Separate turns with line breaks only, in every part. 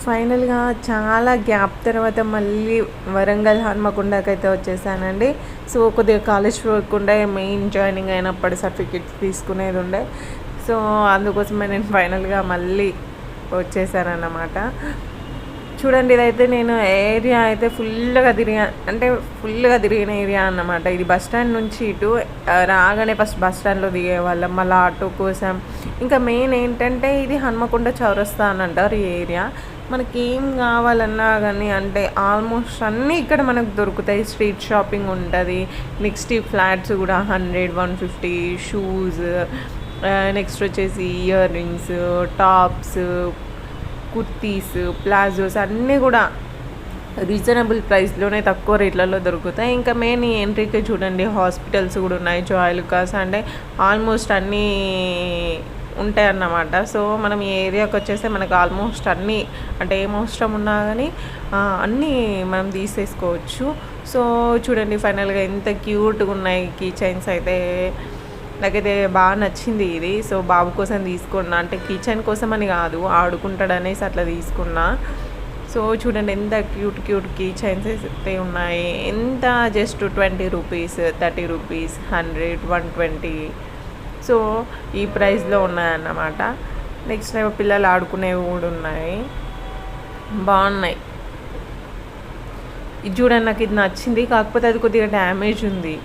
ఫైనల్గా చాలా గ్యాప్ తర్వాత మళ్ళీ వరంగల్ హన్మకొండకైతే వచ్చేసానండి. సో కొద్దిగా కాలేజ్ వర్క్ ఉండే, మెయిన్ జాయినింగ్ అయినప్పుడు సర్టిఫికెట్స్ తీసుకునేది ఉండే. సో అందుకోసమే నేను ఫైనల్గా మళ్ళీ వచ్చేసానన్నమాట. చూడండి, ఇదైతే నేను ఏరియా అయితే ఫుల్గా తిరిగిన ఏరియా అన్నమాట. ఇది బస్ స్టాండ్ నుంచి ఇటు రాగానే ఫస్ట్ బస్ స్టాండ్లో దిగేవాళ్ళం, మళ్ళీ ఆటో కోసం. ఇంకా మెయిన్ ఏంటంటే ఇది హన్మకొండ చౌరస్తా అని అంటారు ఈ ఏరియా. మనకి ఏం కావాలన్నా కానీ అంటే ఆల్మోస్ట్ అన్నీ ఇక్కడ మనకు దొరుకుతాయి. స్ట్రీట్ షాపింగ్ ఉంటుంది. నెక్స్ట్ ఈ ఫ్లాట్స్ కూడా 100, 150 షూస్, నెక్స్ట్ వచ్చేసి ear rings, tops, kurtis, palazzos అన్నీ కూడా రీజనబుల్ ప్రైస్లోనే తక్కువ రేట్లలో దొరుకుతాయి. ఇంకా మెయిన్ ఎంట్రీకి చూడండి హాస్పిటల్స్ కూడా ఉన్నాయి, జాయిలుకాస్ అంటే ఆల్మోస్ట్ అన్నీ ఉంటాయి అన్నమాట. సో మనం ఈ ఏరియాకి వచ్చేస్తే మనకు ఆల్మోస్ట్ అన్నీ అంటే ఏం అవసరం ఉన్నా కానీ అన్నీ మనం తీసేసుకోవచ్చు. సో చూడండి ఫైనల్గా ఎంత క్యూట్గా ఉన్నాయి కీ చైన్స్ అయితే. నాకైతే బాగా నచ్చింది ఇది. సో బాబు కోసం తీసుకున్నా, అంటే కిచెన్ కోసం అని కాదు, ఆడుకుంటాడు అనేసి అట్లా తీసుకున్నా. సో చూడండి ఎంత క్యూట్ కీ చైన్స్ అయితే ఉన్నాయి. ఎంత జస్ట్ 20 రూపీస్, 30 రూపీస్, 100, 120. సో ఈ ప్రైస్లో ఉన్నాయన్నమాట. నెక్స్ట్ పిల్లలు ఆడుకునేవి కూడా ఉన్నాయి, బాగున్నాయి. ఇది చూడండి, నాకు ఇది నచ్చింది. కాకపోతే అది కొద్దిగా డ్యామేజ్ ఉంది,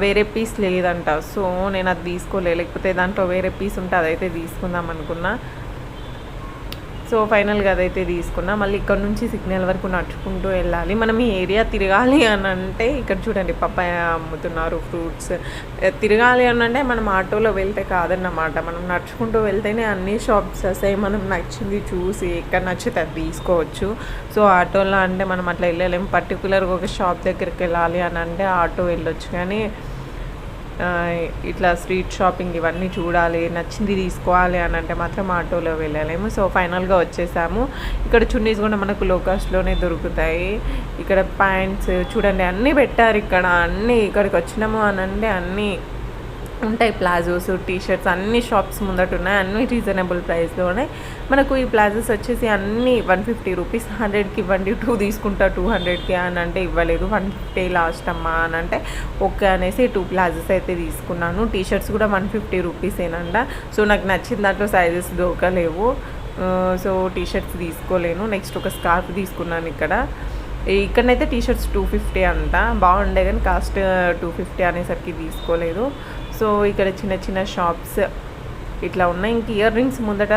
వేరే పీస్ లేదంట. సో నేను అది తీసుకోలేదు, లేకపోతే దాంట్లో వేరే పీస్ ఉంటే అదైతే తీసుకుందాం అనుకున్నా. సో ఫైనల్గా అదైతే తీసుకున్నా. మళ్ళీ ఇక్కడ నుంచి సిగ్నల్ వరకు నడుచుకుంటూ వెళ్ళాలి. మనం ఈ ఏరియా తిరగాలి అని అంటే ఇక్కడ చూడండి పప్పాయ అమ్ముతున్నారు, ఫ్రూట్స్. తిరగాలి అని అంటే మనం ఆటోలో వెళ్తే కాదన్నమాట, మనం నడుచుకుంటూ వెళ్తేనే అన్ని షాప్స్ వస్తాయి. మనం నచ్చింది చూసి ఎక్కడ నచ్చితే అది తీసుకోవచ్చు. సో ఆటోలో అంటే మనం అట్లా వెళ్ళలేము. పర్టికులర్గా ఒక షాప్ దగ్గరికి వెళ్ళాలి అని అంటే ఆటో వెళ్ళొచ్చు, కానీ ఇట్లా స్ట్రీట్ షాపింగ్ ఇవన్నీ చూడాలి, నచ్చింది తీసుకోవాలి అని అంటే మాత్రం ఆటోలో వెళ్ళలేము. సో ఫైనల్గా వచ్చేసాము. ఇక్కడ చున్నీస్ కూడా మనకు లో కాస్ట్లోనే దొరుకుతాయి. ఇక్కడ ప్యాంట్స్ చూడండి అన్నీ పెట్టారు ఇక్కడ. అన్నీ ఇక్కడికి వచ్చినాము అని అంటే అన్నీ ఉంటాయి. ప్లాజోస్, టీషర్ట్స్ అన్ని షాప్స్ ముందట ఉన్నాయి, అన్నీ రీజనబుల్ ప్రైస్లో ఉన్నాయి. మనకు ఈ ప్లాజోస్ వచ్చేసి అన్నీ 150 రూపీస్, 100కి ఇవ్వండి, 2 తీసుకుంటా 200కి అని అంటే ఇవ్వలేదు, 150 లాస్ట్ అమ్మా అని అంటే ఓకే అనేసి 2 ప్లాజోస్ అయితే తీసుకున్నాను. టీషర్ట్స్ కూడా 150 రూపీసేనంట. సో నాకు నచ్చిన దాంట్లో సైజెస్ దొరకలేవు, సో టీషర్ట్స్ తీసుకోలేను. నెక్స్ట్ ఒక స్కార్ఫ్ తీసుకున్నాను. ఇక్కడనైతే టీషర్ట్స్ 250 అంట, బాగుండే కానీ కాస్ట్ 250 అనేసరికి తీసుకోలేదు. సో ఇక్కడ చిన్న చిన్న షాప్స్ ఇట్లా ఉన్నాయి. ఇంక ఇయర్ రింగ్స్ ముందట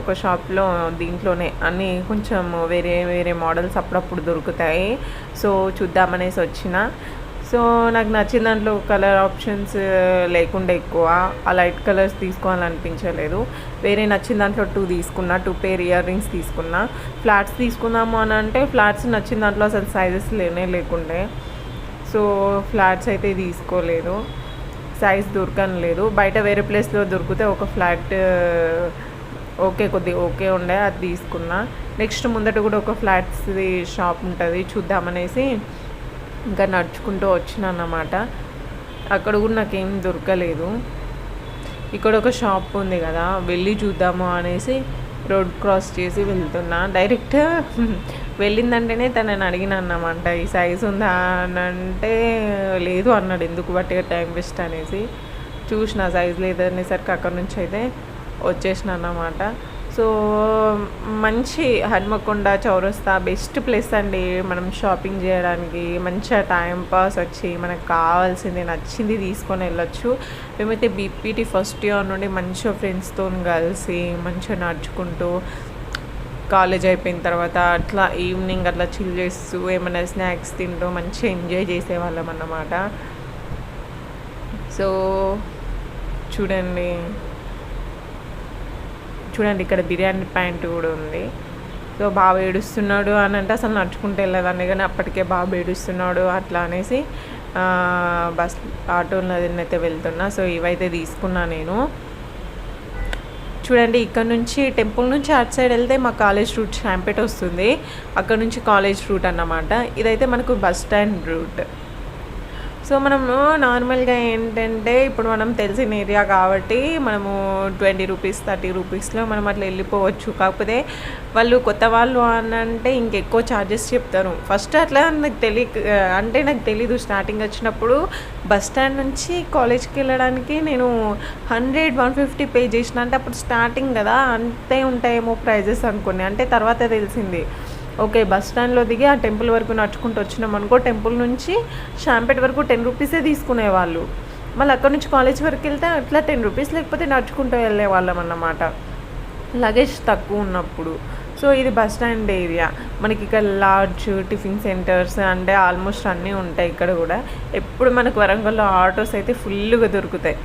ఒక షాప్లో దీంట్లోనే అన్నీ కొంచెం వేరే వేరే మోడల్స్ అప్పుడప్పుడు దొరుకుతాయి. సో చూద్దామనేసి వచ్చిన. సో నాకు నచ్చిన దాంట్లో కలర్ ఆప్షన్స్ లేకుండా ఎక్కువ ఆ లైట్ కలర్స్ తీసుకోవాలనిపించలేదు. వేరే నచ్చిన దాంట్లో 2 తీసుకున్నా, 2 పేర్ ఇయర్ రింగ్స్ తీసుకున్నా. ఫ్లాట్స్ తీసుకుందాము అని అంటే ఫ్లాట్స్ నచ్చిన దాంట్లో అసలు సైజెస్ లేకుండే. సో ఫ్లాట్స్ అయితే తీసుకోలేదు, సైజ్ దొరకలేదు. బయట వేరే ప్లేస్లో దొరికితే ఒక ఫ్లాట్ కొద్దిగా ఓకే ఉండే, అది తీసుకున్నా. నెక్స్ట్ ముందట కూడా ఒక ఫ్లాట్స్ది షాప్ ఉంటుంది, చూద్దామనేసి ఇంకా నడుచుకుంటూ వచ్చిన అన్నమాట. అక్కడ కూడా నాకేం దొరకలేదు. ఇక్కడ ఒక షాప్ ఉంది కదా, వెళ్ళి చూద్దాము అనేసి రోడ్ క్రాస్ చేసి వెళ్తున్నా. డైరెక్ట్ వెళ్ళిందంటేనే తనని అడిగిన అన్నమాట, ఈ సైజు ఉందా అని అంటే లేదు అన్నాడు. ఎందుకు బట్టిగా టైం వేస్ట్ అనేసి చూసిన, సైజు లేదనేసరికి అక్కడ నుంచి అయితే వచ్చేసిన అన్నమాట. సో మంచి హన్మకొండ చౌరస్తా బెస్ట్ ప్లేస్ అండి మనం షాపింగ్ చేయడానికి. మంచిగా టైం పాస్ వచ్చి మనకు కావాల్సింది నచ్చింది తీసుకొని వెళ్ళొచ్చు. మేమైతే బీపీటీ ఫస్ట్ ఇయర్ నుండి మంచిగా ఫ్రెండ్స్తో కలిసి మంచిగా నడుచుకుంటూ కాలేజ్ అయిపోయిన తర్వాత అట్లా ఈవినింగ్ అట్లా చిల్ చేస్తూ ఏమైనా స్నాక్స్ తింటూ మంచిగా ఎంజాయ్ చేసేవాళ్ళం అన్నమాట. సో చూడండి ఇక్కడ బిర్యానీ ప్యాంట్ కూడా ఉంది. సో బాబు ఏడుస్తున్నాడు అని అంటే అసలు నడుచుకుంటూ వెళ్ళేదాన్ని, కానీ అప్పటికే బాబు ఏడుస్తున్నాడు అట్లా అనేసి బస్ ఆటోలో అయితే వెళ్తున్నా. సో ఇవైతే తీసుకున్నా నేను. చూడండి ఇక్కడ నుంచి టెంపుల్ నుంచి అటు సైడ్ వెళ్తే మా కాలేజ్ రూట్ శాంపేట వస్తుంది, అక్కడ నుంచి కాలేజ్ రూట్ అన్నమాట. ఇదైతే మనకు బస్ స్టాండ్ రూట్. సో మనము నార్మల్గా ఏంటంటే ఇప్పుడు మనం తెలిసిన ఏరియా కాబట్టి మనము 20 రూపీస్ 30 రూపీస్లో మనం అట్లా వెళ్ళిపోవచ్చు. కాకపోతే వాళ్ళు కొత్త వాళ్ళు అని అంటే ఇంకెక్కువ ఛార్జెస్ చెప్తారు. ఫస్ట్ అట్లా నాకు తెలీదు. స్టార్టింగ్ వచ్చినప్పుడు బస్ స్టాండ్ నుంచి కాలేజ్కి వెళ్ళడానికి నేను 100-150 పే చేసిన. అంటే అప్పుడు స్టార్టింగ్ కదా, అంతే ఉంటాయేమో ప్రైజెస్ అనుకునే. అంటే తర్వాత తెలిసింది ఓకే, బస్ స్టాండ్లో దిగి ఆ టెంపుల్ వరకు నడుచుకుంటూ వచ్చినాం అనుకో, టెంపుల్ నుంచి షాంపేట్ వరకు 10 రూపీసే తీసుకునేవాళ్ళు. మళ్ళీ అక్కడ నుంచి కాలేజ్ వరకు వెళ్తే అట్లా 10 రూపీస్, లేకపోతే నడుచుకుంటూ వెళ్ళేవాళ్ళం అన్నమాట లగేజ్ తక్కువ ఉన్నప్పుడు. సో ఇది బస్ స్టాండ్ ఏరియా. మనకి ఇక్కడ లాడ్జ్, టిఫిన్ సెంటర్స్ అంటే ఆల్మోస్ట్ అన్నీ ఉంటాయి ఇక్కడ కూడా. ఎప్పుడు మనకు వరంగల్లో ఆటోస్ అయితే ఫుల్గా దొరుకుతాయి.